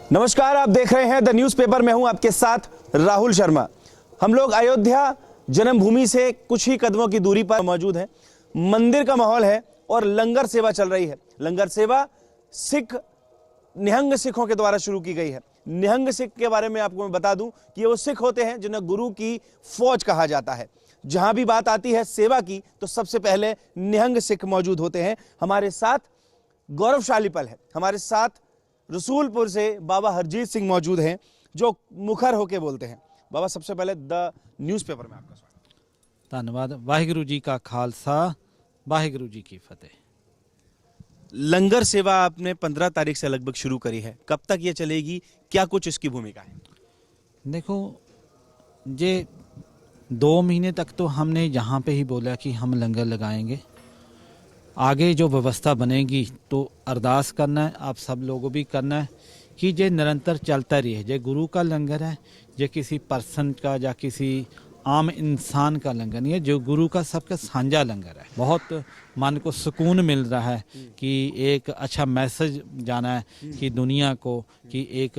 नमस्कार, आप देख रहे हैं द न्यूज़पेपर में हूं आपके साथ राहुल शर्मा। हम लोग अयोध्या जन्मभूमि से कुछ ही कदमों की दूरी पर मौजूद हैं। मंदिर का माहौल है और लंगर सेवा चल रही है। लंगर सेवा निहंग सिखों के द्वारा शुरू की गई है। निहंग सिख के बारे में आपको मैं बता दूं कि वो सिख होते हैं जिन्हें गुरु की फौज कहा जाता है। जहां भी बात आती है सेवा की तो सबसे पहले निहंग सिख मौजूद होते हैं। हमारे साथ गौरवशाली पल है, हमारे साथ रसूलपुर से बाबा हरजीत सिंह मौजूद हैं जो मुखर होके बोलते हैं। बाबा, सबसे पहले द न्यूज़पेपर में आपका स्वागत। धन्यवाद। वाहिगुरु जी का खालसा, वाहिगुरु जी की फतेह। लंगर सेवा आपने 15 तारीख से लगभग शुरू करी है, कब तक ये चलेगी, क्या कुछ इसकी भूमिका है? देखो, ये 2 महीने तक तो हमने यहाँ पे ही बोला कि हम लंगर लगाएंगे। आगे जो व्यवस्था बनेगी तो अरदास करना है, आप सब लोगों भी करना है कि ये निरंतर चलता रहे। ये गुरु का लंगर है, ये किसी पर्सन का या किसी आम इंसान का लंगर नहीं है, जो गुरु का सबका साझा लंगर है। बहुत मन को सुकून मिल रहा है कि एक अच्छा मैसेज जाना है कि दुनिया को कि एक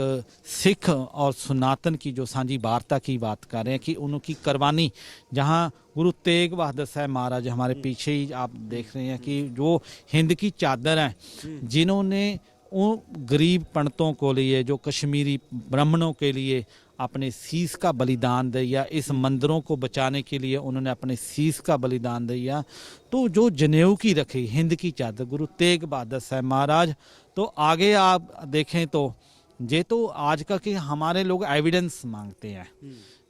सिख और सनातन की जो साझी वार्ता की बात कर रहे हैं कि उनकी कुर्बानी, जहाँ गुरु तेग बहादुर साहब महाराज हमारे पीछे ही आप देख रहे हैं कि जो हिंद की चादर हैं, जिन्होंने उन गरीब पंडितों को लिए, जो कश्मीरी ब्राह्मणों के लिए अपने शीश का बलिदान दिया, इस मंदिरों को बचाने के लिए उन्होंने अपने शीश का बलिदान दिया। तो जो जनेऊ की रखी हिंद की चादर गुरु तेग बहादुर साहब महाराज, तो आगे आप देखें तो ये तो आज का कि हमारे लोग एविडेंस मांगते हैं,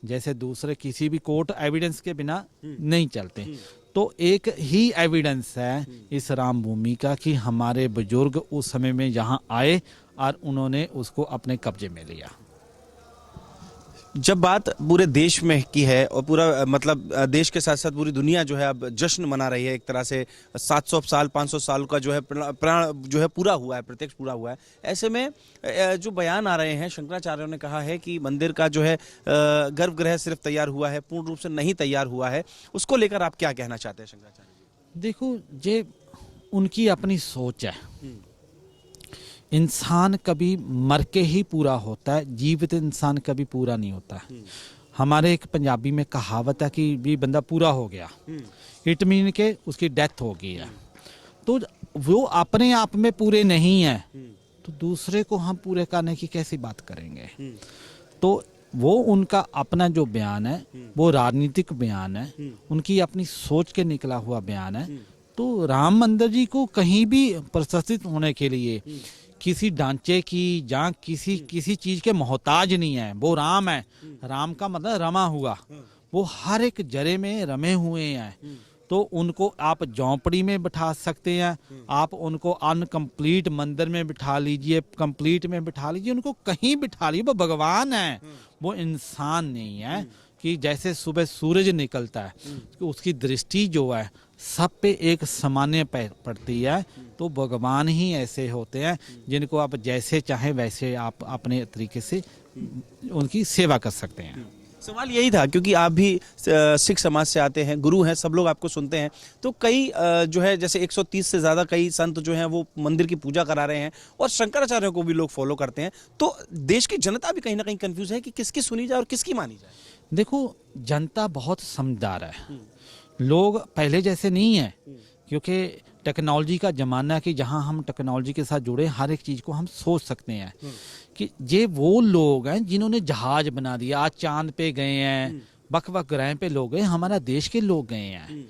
जैसे दूसरे किसी भी कोर्ट एविडेंस के बिना नहीं चलते। तो एक ही एविडेंस है इस राम भूमि का कि हमारे बुजुर्ग उस समय में यहाँ आए और उन्होंने उसको अपने कब्जे में लिया। जब बात पूरे देश में की है और पूरा मतलब देश के साथ साथ पूरी दुनिया जो है अब जश्न मना रही है, एक तरह से 700 साल 500 साल का जो है प्राण जो है पूरा हुआ है, प्रत्यक्ष पूरा हुआ है। ऐसे में जो बयान आ रहे हैं, शंकराचार्यों ने कहा है कि मंदिर का जो है गर्भगृह सिर्फ तैयार हुआ है, पूर्ण रूप से नहीं तैयार हुआ है। उसको लेकर आप क्या कहना चाहते हैं शंकराचार्य जी? देखो, ये उनकी अपनी सोच है। इंसान कभी मर के ही पूरा होता है, जीवित इंसान कभी पूरा नहीं होता है। हमारे एक पंजाबी में कहावत है कि भी बंदा पूरा हो गया, इट मीन के उसकी डेथ हो गई है। तो वो अपने आप में पूरे नहीं है, तो दूसरे को हम पूरे करने की कैसी बात करेंगे? तो वो उनका अपना जो बयान है वो राजनीतिक बयान है, उनकी अपनी सोच के निकला हुआ बयान है। तो राम मंदिर जी को कहीं भी प्रतिष्ठित होने के लिए किसी ढांचे की या किसी चीज के मोहताज नहीं है। वो राम है, राम का मतलब रमा हुआ, वो हर एक जरे में रमे हुए हैं। तो उनको आप झोंपड़ी में बिठा सकते हैं, आप उनको अनकम्प्लीट मंदिर में बिठा लीजिए, कंप्लीट में बिठा लीजिए, उनको कहीं बिठा लीजिए। वो भगवान है, वो इंसान नहीं है। कि जैसे सुबह सूरज निकलता है तो उसकी दृष्टि जो है सब पे एक सामान्य पड़ती है। तो भगवान ही ऐसे होते हैं जिनको आप जैसे चाहे वैसे आप अपने तरीके से उनकी सेवा कर सकते हैं। सवाल यही था क्योंकि आप भी सिख समाज से आते हैं, गुरु हैं, सब लोग आपको सुनते हैं। तो कई जो है जैसे 130 से ज़्यादा कई संत जो हैं वो मंदिर की पूजा करा रहे हैं और शंकराचार्यों को भी लोग फॉलो करते हैं। तो देश की जनता भी कहीं ना कहीं कंफ्यूज है कि किसकी सुनी जाए और किसकी मानी जाए। देखो, जनता बहुत समझदार है, लोग पहले जैसे नहीं है, क्योंकि टेक्नोलॉजी का ज़माना है कि जहां हम टेक्नोलॉजी के साथ जुड़े हर एक चीज़ को हम सोच सकते हैं कि ये वो लोग हैं जिन्होंने जहाज बना दिया, आज चांद पे गए हैं, बक ग्रह पे लोग गए, हमारा देश के लोग गए हैं।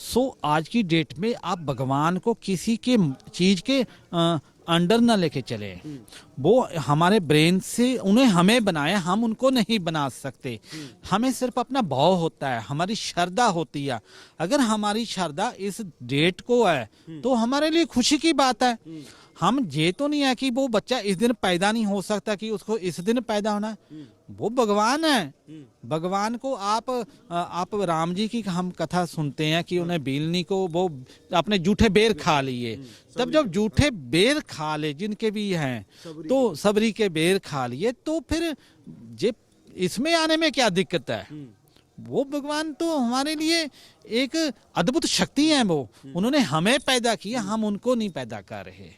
सो आज की डेट में आप भगवान को किसी के चीज़ के अंडर ना लेके चले। वो हमारे ब्रेन से उन्हें हमें बनाया, हम उनको नहीं बना सकते। हमें सिर्फ अपना भाव होता है, हमारी श्रद्धा होती है। अगर हमारी श्रद्धा इस डेट को है तो हमारे लिए खुशी की बात है। हम ये तो नहीं है कि वो बच्चा इस दिन पैदा नहीं हो सकता कि उसको इस दिन पैदा होना है। वो भगवान है। भगवान को आप राम जी की हम कथा सुनते हैं कि उन्हें बीलनी को वो अपने जूठे बेर खा लिए। तब जब जूठे बेर खा ले जिनके भी हैं, तो सबरी के बेर खा लिए, तो फिर ये इसमें आने में क्या दिक्कत है? वो भगवान तो हमारे लिए एक अद्भुत शक्ति है। वो उन्होंने हमें पैदा किया, हम उनको नहीं पैदा कर रहे।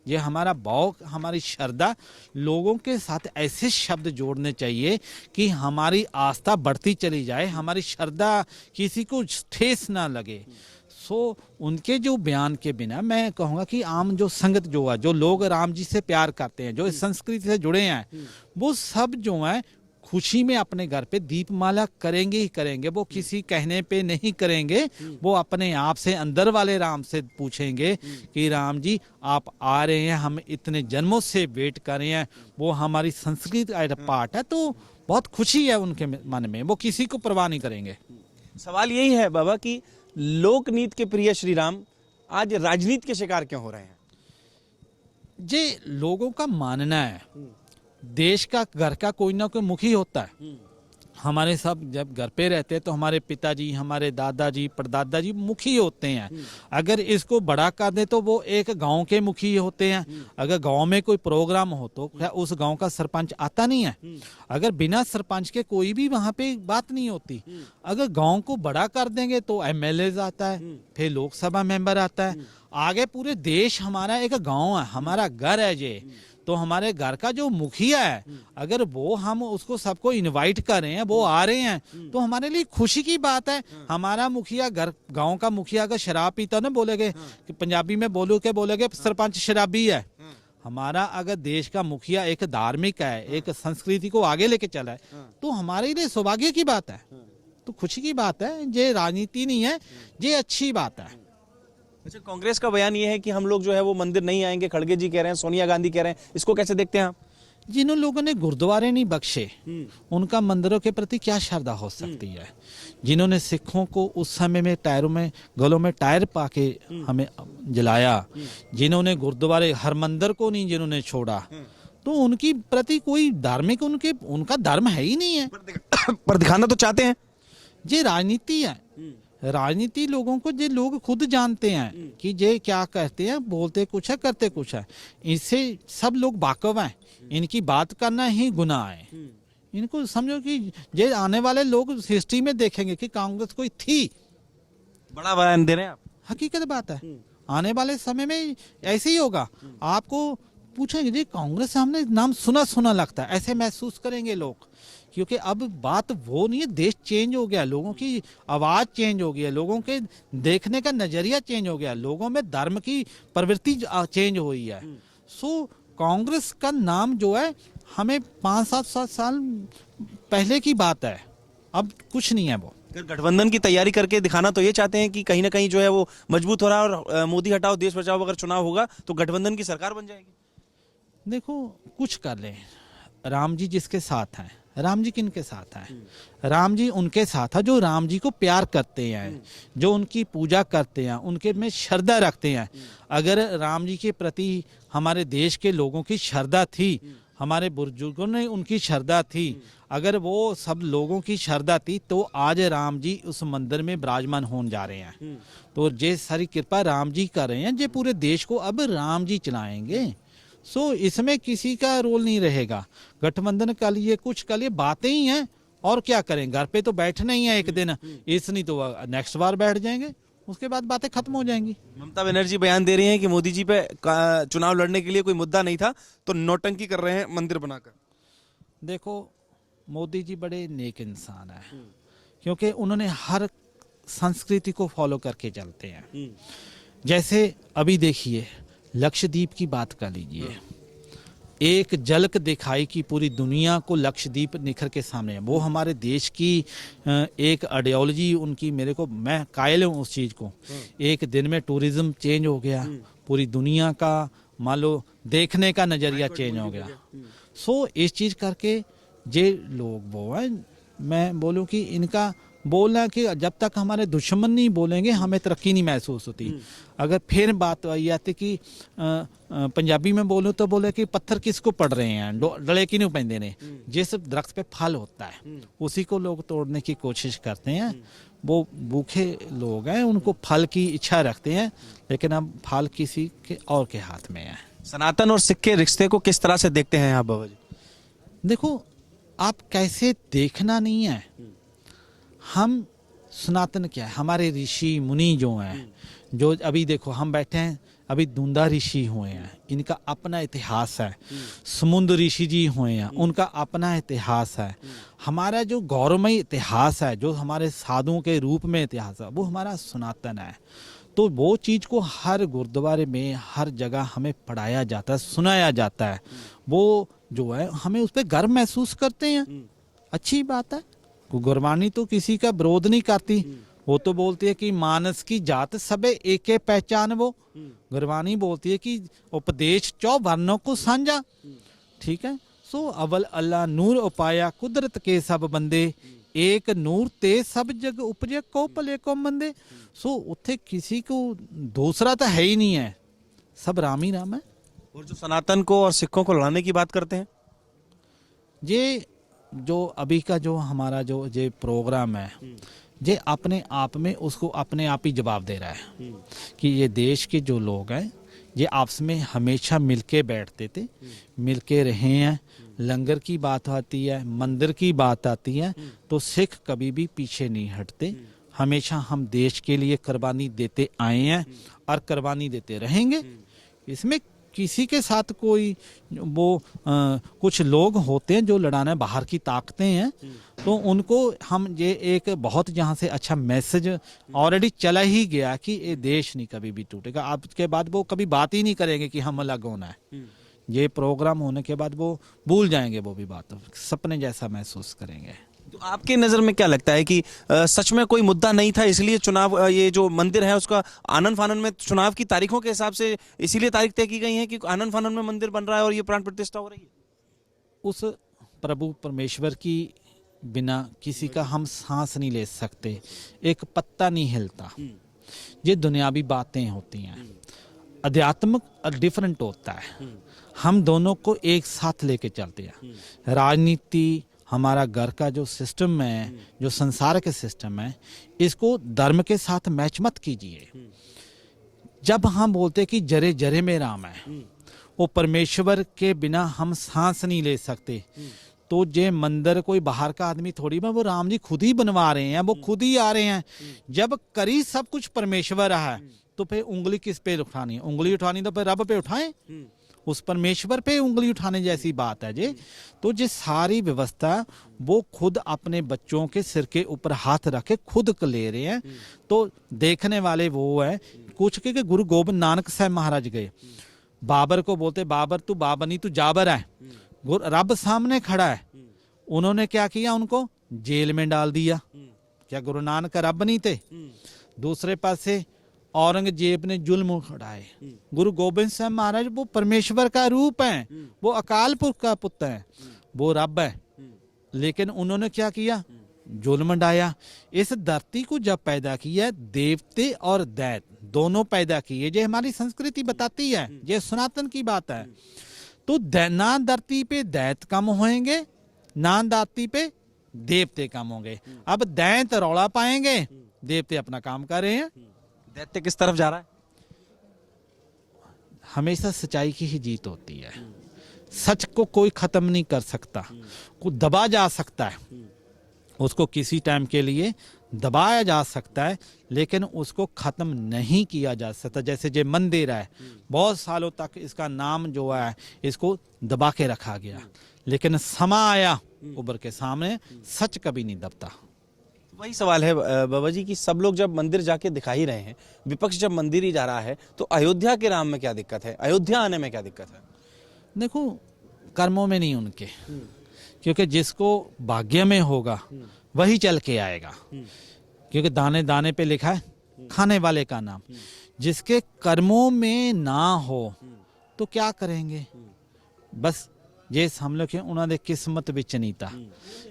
ये हमारा भाव, हमारी श्रद्धा, लोगों के साथ ऐसे शब्द जोड़ने चाहिए कि हमारी आस्था बढ़ती चली जाए, हमारी श्रद्धा किसी को ठेस ना लगे। सो उनके जो बयान के बिना मैं कहूँगा कि आम जो संगत जो है, जो लोग राम जी से प्यार करते हैं, जो इस संस्कृति से जुड़े हैं, वो सब जो हैं खुशी में अपने घर पे दीपमाला करेंगे ही करेंगे। वो किसी कहने पे नहीं करेंगे, वो अपने आप से, अंदर वाले राम से पूछेंगे कि राम जी आप आ रहे हैं, हम इतने जन्मों से वेट कर रहे हैं, वो हमारी संस्कृति का पार्ट है, तो बहुत खुशी है उनके मन में, वो किसी को परवाह नहीं करेंगे। सवाल यही है बाबा कि लोकनीति के प्रिय श्री राम आज राजनीति के शिकार क्यों हो रहे हैं? जे लोगों का मानना है देश का, घर का कोई ना कोई मुखी होता है। हमारे सब जब घर पे रहते हैं तो हमारे पिताजी, हमारे दादाजी, परदादा जी मुखी होते हैं। अगर इसको बड़ा कर दे तो वो एक गांव के मुखी होते हैं। अगर गांव में कोई प्रोग्राम हो तो क्या उस गांव का सरपंच आता नहीं है? अगर बिना सरपंच के कोई भी वहां पे बात नहीं होती। अगर गांव को बड़ा कर देंगे तो एमएलए आता है, फिर लोकसभा मेंबर आता है, आगे पूरे देश हमारा एक गाँव है, हमारा घर है ये। तो हमारे घर का जो मुखिया है, अगर वो हम उसको सबको इनवाइट कर रहे हैं, वो आ रहे हैं, तो हमारे लिए खुशी की बात है। हमारा मुखिया, घर गांव का मुखिया अगर शराब पीता ना, बोलेगे कि पंजाबी में बोलेगे सरपंच शराबी है। हमारा अगर देश का मुखिया एक धार्मिक है, एक संस्कृति को आगे लेके चला है, तो हमारे लिए सौभाग्य की बात है, तो खुशी की बात है। ये राजनीति नहीं है, ये अच्छी बात है। अच्छा, कांग्रेस का बयान ये है कि हम लोग जो है वो मंदिर नहीं आएंगे, खड़गे जी कह रहे हैं, सोनिया गांधी कह रहे हैं, इसको कैसे देखते हैं आप? जिन लोगों ने गुरुद्वारे नहीं बख्शे, उनका मंदिरों के प्रति क्या श्रद्धा हो सकती है? जिन्होंने सिखों को उस समय में टायरों में, गलों में टायर पाके हमें जलाया, जिन्होंने गुरुद्वारे, हर मंदिर को नहीं जिन्होंने छोड़ा, तो उनकी प्रति कोई धार्मिक, उनका धर्म है ही नहीं है। पर दिखाना तो चाहते हैं। ये राजनीति है। राजनीति लोगों को, जो लोग खुद जानते हैं कि ये क्या कहते हैं, बोलते कुछ है, करते कुछ है। इससे सब लोग वाकिफ हैं, इनकी बात करना ही गुनाह है। इनको समझो कि ये आने वाले लोग हिस्ट्री में देखेंगे कि कांग्रेस कोई थी। बड़ा बयान दे रहे हैं आप। हकीकत बात है, आने वाले समय में ऐसे ही होगा। आपको पूछेंगे जी कांग्रेस से हमने नाम सुना सुना लगता है, ऐसे महसूस करेंगे लोग, क्योंकि अब बात वो नहीं है। देश चेंज हो गया, लोगों की आवाज चेंज हो गई है, लोगों के देखने का नजरिया चेंज हो गया, लोगों में धर्म की प्रवृत्ति चेंज हुई है। सो कांग्रेस का नाम जो है, हमें 5-7 साल पहले की बात है, अब कुछ नहीं है। वो गठबंधन की तैयारी करके दिखाना तो ये चाहते हैं कि कहीं ना कहीं जो है वो मजबूत हो रहा है, और मोदी हटाओ देश बचाओ अगर चुनाव होगा तो गठबंधन की सरकार बन जाएगी। देखो, कुछ कर लें, राम जी जिसके साथ हैं, राम जी किन के साथ हैं? राम जी उनके साथ है जो राम जी को प्यार करते हैं, जो उनकी पूजा करते हैं, उनके में श्रद्धा रखते हैं। अगर राम जी के प्रति हमारे देश के लोगों की श्रद्धा थी, हमारे बुजुर्गों ने उनकी श्रद्धा थी, अगर वो सब लोगों की श्रद्धा थी, तो आज राम जी उस मंदिर में विराजमान होने जा रहे हैं। तो ये सारी कृपा राम जी कर रहे हैं, जो पूरे देश को अब राम जी चलाएंगे। सो इसमें किसी का रोल नहीं रहेगा। गठबंधन का लिए कुछ का लिए बातें ही हैं, और क्या करें? घर पे तो बैठना ही है एक दिन, इस नहीं तो नेक्स्ट बार बैठ जाएंगे, उसके बाद बातें खत्म हो जाएंगी। ममता बनर्जी बयान दे रही हैं कि मोदी जी पे चुनाव लड़ने के लिए कोई मुद्दा नहीं था, तो नौटंकी कर रहे हैं मंदिर बनाकर। देखो, मोदी जी बड़े नेक इंसान है, क्योंकि उन्होंने हर संस्कृति को फॉलो करके चलते हैं। जैसे अभी देखिए, लक्षद्वीप की बात कर लीजिए, एक झलक दिखाई कि पूरी दुनिया को लक्षद्वीप निखर के सामने है। वो हमारे देश की एक आइडियोलॉजी उनकी, मेरे को, मैं कायल हूँ उस चीज़ को। एक दिन में टूरिज्म चेंज हो गया, पूरी दुनिया का मान लो देखने का नज़रिया चेंज हो गया। सो इस चीज़ करके जे लोग वो है, मैं बोलूँ कि इनका बोलना कि जब तक हमारे दुश्मन नहीं बोलेंगे हमें तरक्की नहीं महसूस होती। अगर फिर बात आई आती कि पंजाबी में बोलूँ तो बोले कि पत्थर किसको पड़ रहे हैं, डले की नहीं पैंदे ने। जिस दरख्त पे फल होता है उसी को लोग तोड़ने की कोशिश करते हैं। वो भूखे लोग हैं, उनको फल की इच्छा रखते हैं, लेकिन अब फल किसी के और के हाथ में है। सनातन और सिख के रिश्ते को किस तरह से देखते हैं आप बाबा जी? देखो, आप कैसे देखना नहीं है, हम सनातन क्या है, हमारे ऋषि मुनि जो हैं, जो अभी देखो हम बैठे हैं अभी धुंधा ऋषि हुए हैं, इनका अपना इतिहास है। समुद्र ऋषि जी हुए हैं, उनका अपना इतिहास है। हमारा जो गौरवमय इतिहास है, जो हमारे साधुओं के रूप में इतिहास है, वो हमारा सनातन है। तो वो चीज़ को हर गुरुद्वारे में हर जगह हमें पढ़ाया जाता है, सुनाया जाता है। वो जो है हमें उस पर गर्व महसूस करते हैं, अच्छी बात है। गुरबानी तो किसी का विरोध नहीं करती, वो तो बोलती है कि मानस की जात सबे एके पहचान। वो गुरबानी बोलती है कि उपदेश 4 वर्णों को साझा, ठीक है। सो अवल अल्लाह नूर उपाया कुदरत के सब बंदे, एक नूर ते सब जग उपजे को भले को मंदे। सो उत्थे किसी को दूसरा तो है ही नहीं है, सब राम ही राम है। और जो सनातन को और सिखों को लड़ाने की बात करते हैं, ये जो अभी का जो हमारा जो ये प्रोग्राम है, ये अपने आप में उसको अपने आप ही जवाब दे रहा है कि ये देश के जो लोग हैं ये आपस में हमेशा मिलके बैठते थे, मिलके रहे हैं। लंगर की बात आती है, मंदिर की बात आती है, तो सिख कभी भी पीछे नहीं हटते। हमेशा हम देश के लिए कुर्बानी देते आए हैं और कुर्बानी देते रहेंगे। इसमें किसी के साथ कोई वो कुछ लोग होते हैं जो लड़ाना बाहर की ताकतें हैं, तो उनको हम ये एक बहुत यहाँ से अच्छा मैसेज ऑलरेडी चला ही गया कि ये देश नहीं कभी भी टूटेगा। अब के बाद वो कभी बात ही नहीं करेंगे कि हम अलग होना है। ये प्रोग्राम होने के बाद वो भूल जाएंगे, वो भी बात सपने जैसा महसूस करेंगे। तो आपके नज़र में क्या लगता है कि सच में कोई मुद्दा नहीं था, इसलिए चुनाव ये जो मंदिर है उसका आनन फानन में चुनाव की तारीखों के हिसाब से इसीलिए तारीख तय की गई है कि आनन फानन में मंदिर बन रहा है और ये प्राण प्रतिष्ठा हो रही है? उस प्रभु परमेश्वर की बिना किसी का हम सांस नहीं ले सकते, एक पत्ता नहीं हिलता। ये दुनियावी बातें होती हैं, अध्यात्मिक डिफरेंट होता है। हम दोनों को एक साथ लेके चलते हैं। राजनीति, हमारा घर का जो सिस्टम है, जो संसार के सिस्टम है, इसको धर्म के साथ मैच मत कीजिए। जब हम बोलते कि जरे जरे में राम है, वो परमेश्वर के बिना हम सांस नहीं ले सकते। तो ये मंदिर कोई बाहर का आदमी थोड़ी में, वो राम जी खुद ही बनवा रहे हैं, वो खुद ही आ रहे हैं। जब करी सब कुछ परमेश्वर है, तो फिर उंगली किस पे उठानी है? उंगली उठानी तो फिर रब पे उठाएं, उस परमेश्वर पे उंगली उठाने जैसी बात है जी। तो ये सारी व्यवस्था वो खुद अपने बच्चों के सिर के ऊपर हाथ रख के खुद ले रहे हैं। तो देखने वाले वो है कुछ के गुरु गोबिंद नानक साहब महाराज गए, बाबर को बोलते बाबर तू बाबर नहीं तू जाबर है, रब सामने खड़ा है। उन्होंने क्या किया? उनको जेल में डाल दिया। क्या गुरु नानक रब नहीं थे? दूसरे पासे औरंगजेब ने जुल्म उठाए। गुरु गोबिंद साहब महाराज वो परमेश्वर का रूप है, वो अकाल पुरख का पुत्र है, वो रब है। लेकिन उन्होंने क्या किया? जुल्म डाया। इस धरती को जब पैदा किया, देवते और दैत दोनों पैदा किए। ये हमारी संस्कृति बताती है, ये सनातन की बात है। तो ना धरती पे दैत कम होंगे, ना धरती पे देवते कम होंगे। अब दैत रौला पाएंगे, देवते अपना काम कर रहे हैं। दैत्य किस तरफ जा रहा है? हमेशा सच्चाई की ही जीत होती है। सच को कोई खत्म नहीं कर सकता, को दबा जा सकता है, उसको किसी टाइम के लिए दबाया जा सकता है, लेकिन उसको खत्म नहीं किया जा सकता। जैसे जो मंदिर है, बहुत सालों तक इसका नाम जो है इसको दबा के रखा गया, लेकिन समा आया उभर के सामने, सच कभी नहीं दबता। वही सवाल है बाबा जी कि सब लोग जब मंदिर जाके दिखा ही रहे हैं, विपक्ष जब मंदिर ही जा रहा है, तो अयोध्या के राम में क्या दिक्कत है? अयोध्या आने में क्या दिक्कत है? देखो, कर्मों में नहीं उनके, क्योंकि जिसको भाग्य में होगा वही चल के आएगा। क्योंकि दाने दाने पे लिखा है खाने वाले का नाम। जिसके कर्मों में ना हो तो क्या करेंगे? बस ये समझ लो कि उन्होंने किस्मत विच नहीं था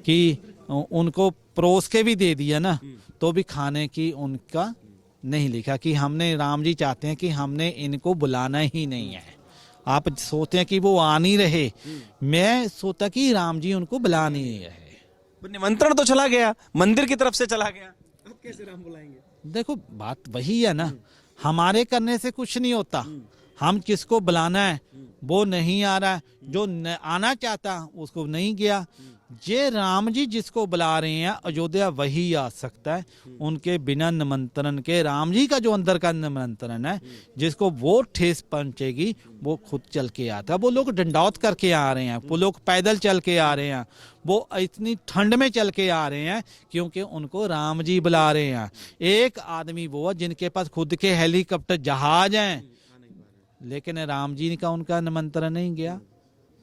कि उनको परोस के भी दे दिया ना, तो भी खाने की उनका नहीं लिखा कि हमने, राम जी चाहते हैं कि हमने इनको बुलाना ही नहीं है। आप सोचते हैं कि वो आ नहीं रहे, मैं सोचता कि राम जी उनको बुला नहीं रहे। निमंत्रण तो चला गया, मंदिर की तरफ से चला गया, अब कैसे राम बुलाएंगे? देखो, बात वही है ना, हमारे करने से कुछ नहीं होता। हम किसको बुलाना है वो नहीं आ रहा है, जो आना चाहता उसको नहीं गया। ये राम जी जिसको बुला रहे हैं अयोध्या वही आ सकता है, उनके बिना निमंत्रण के। राम जी का जो अंदर का निमंत्रण है, जिसको वो ठेस पहुंचेगी वो खुद चल के आता है। वो लोग डंडौत करके आ रहे हैं, वो लोग पैदल चल के आ रहे हैं, वो इतनी ठंड में चल के आ रहे हैं क्योंकि उनको राम जी बुला रहे हैं। एक आदमी वो जिनके पास खुद के हेलीकॉप्टर जहाज हैं, लेकिन राम जी का उनका निमंत्रण नहीं गया।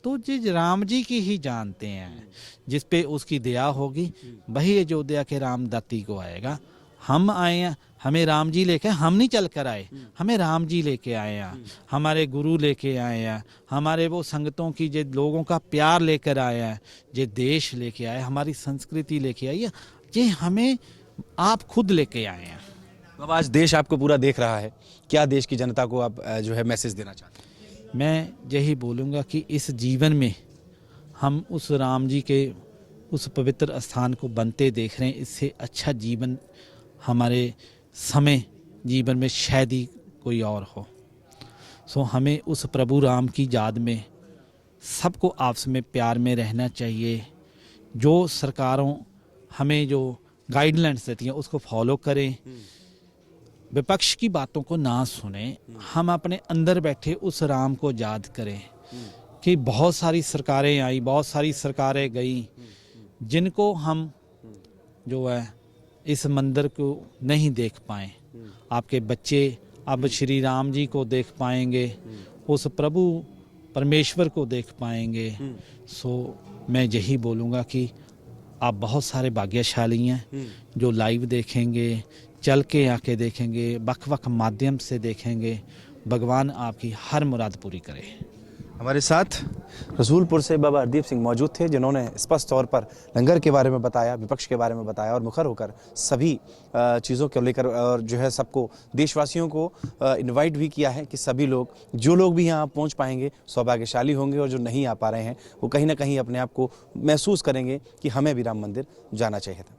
तो जिस राम जी की ही जानते हैं, जिस पे उसकी दया होगी वही अयोध्या के राम दाती को आएगा। हम आए हैं, हमें राम जी लेके, हम नहीं चल कर आए, हमें राम जी लेके आए हैं, हमारे गुरु लेके आए हैं, हमारे वो संगतों की जो लोगों का प्यार लेकर आए हैं, जो देश लेके आए, हमारी संस्कृति लेके आई है, ये हमें आप खुद लेके आए हैं। अब आज देश आपको पूरा देख रहा है, क्या देश की जनता को आप जो है मैसेज देना चाहते हैं? मैं यही बोलूँगा कि इस जीवन में हम उस राम जी के उस पवित्र स्थान को बनते देख रहे हैं। इससे अच्छा जीवन हमारे समय जीवन में शायद ही कोई और हो। सो हमें उस प्रभु राम की याद में सबको आपस में प्यार में रहना चाहिए। जो सरकारों हमें जो गाइडलाइंस देती हैं उसको फॉलो करें, विपक्ष की बातों को ना सुने, हम अपने अंदर बैठे उस राम को याद करें कि बहुत सारी सरकारें आई, बहुत सारी सरकारें गई, जिनको हम जो है इस मंदिर को नहीं देख पाए। आपके बच्चे अब श्री राम जी को देख पाएंगे, उस प्रभु परमेश्वर को देख पाएंगे। सो मैं यही बोलूँगा कि आप बहुत सारे भाग्यशाली हैं जो लाइव देखेंगे, चल के आके देखेंगे, वक् माध्यम से देखेंगे। भगवान आपकी हर मुराद पूरी करे। हमारे साथ रसूलपुर से बाबा हरदीप सिंह मौजूद थे, जिन्होंने स्पष्ट तौर पर लंगर के बारे में बताया, विपक्ष के बारे में बताया और मुखर होकर सभी चीज़ों को लेकर और जो है सबको देशवासियों को इनवाइट भी किया है कि सभी लोग, जो लोग भी यहाँ पहुँच पाएंगे सौभाग्यशाली होंगे, और जो नहीं आ पा रहे हैं वो कहीं ना कहीं अपने आप को महसूस करेंगे कि हमें भी राम मंदिर जाना चाहिए था।